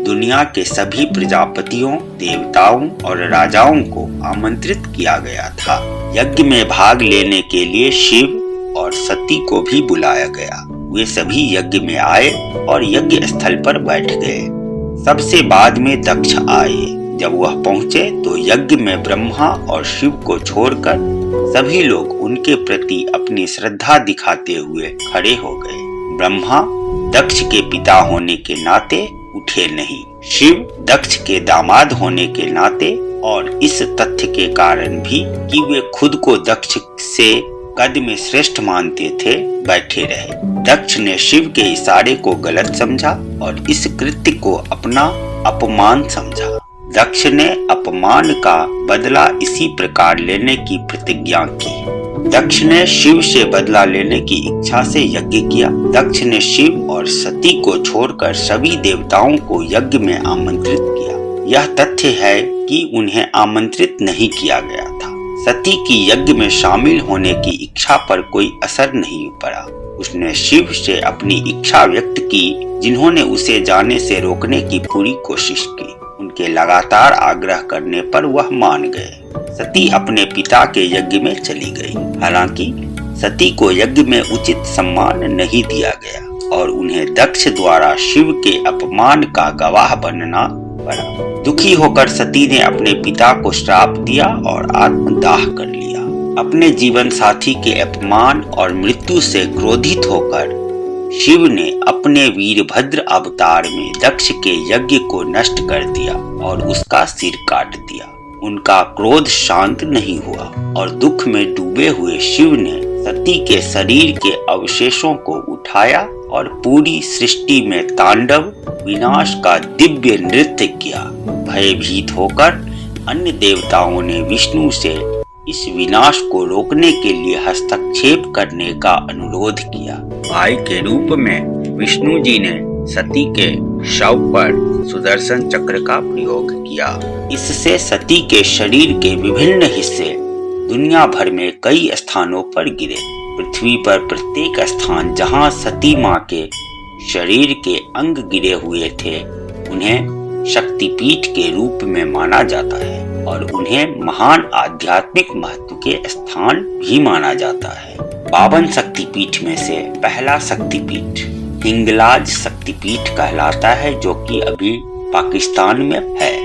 दुनिया के सभी प्रजापतियों, देवताओं और राजाओं को आमंत्रित किया गया था। यज्ञ में भाग लेने के लिए शिव और सती को भी बुलाया गया। वे सभी यज्ञ में आए और यज्ञ स्थल पर बैठ गए। सबसे बाद में दक्ष आए। जब वह पहुंचे तो यज्ञ में ब्रह्मा और शिव को छोड़कर सभी लोग उनके प्रति अपनी श्रद्धा दिखाते हुए खड़े हो गए। ब्रह्मा दक्ष के पिता होने के नाते उठे नहीं, शिव दक्ष के दामाद होने के नाते और इस तथ्य के कारण भी कि वे खुद को दक्ष से कद में श्रेष्ठ मानते थे, बैठे रहे। दक्ष ने शिव के इशारे को गलत समझा और इस कृत्य को अपना अपमान समझा। दक्ष ने अपमान का बदला इसी प्रकार लेने की प्रतिज्ञा की। दक्ष ने शिव से बदला लेने की इच्छा से यज्ञ किया। दक्ष ने शिव और सती को छोड़कर सभी देवताओं को यज्ञ में आमंत्रित किया। यह तथ्य है कि उन्हें आमंत्रित नहीं किया गया था। सती की यज्ञ में शामिल होने की इच्छा पर कोई असर नहीं पड़ा। उसने शिव से अपनी इच्छा व्यक्त की, जिन्होंने उसे जाने से रोकने की पूरी कोशिश की। उनके लगातार आग्रह करने पर वह मान गए। सती अपने पिता के यज्ञ में चली गई। हालांकि सती को यज्ञ में उचित सम्मान नहीं दिया गया और उन्हें दक्ष द्वारा शिव के अपमान का गवाह बनना पड़ा। दुखी होकर सती ने अपने पिता को श्राप दिया और आत्मदाह कर लिया। अपने जीवन साथी के अपमान और मृत्यु से क्रोधित होकर शिव ने अपने वीरभद्र अवतार में दक्ष के यज्ञ को नष्ट कर दिया और उसका सिर काट दिया। उनका क्रोध शांत नहीं हुआ और दुख में डूबे हुए शिव ने सती के शरीर के अवशेषों को उठाया और पूरी सृष्टि में तांडव विनाश का दिव्य नृत्य किया। भयभीत होकर अन्य देवताओं ने विष्णु से इस विनाश को रोकने के लिए हस्तक्षेप करने का अनुरोध किया। भाई के रूप में विष्णु जी ने सती के शव पर सुदर्शन चक्र का प्रयोग किया। इससे सती के शरीर के विभिन्न हिस्से दुनिया भर में कई स्थानों पर गिरे। पृथ्वी पर प्रत्येक स्थान जहां सती मां के शरीर के अंग गिरे हुए थे, उन्हें शक्तिपीठ के रूप में माना जाता है और उन्हें महान आध्यात्मिक महत्व के स्थान भी माना जाता है। 52 शक्तिपीठ में से पहला शक्तिपीठ हिंगलाज शक्तिपीठ कहलाता है, जो कि अभी पाकिस्तान में है।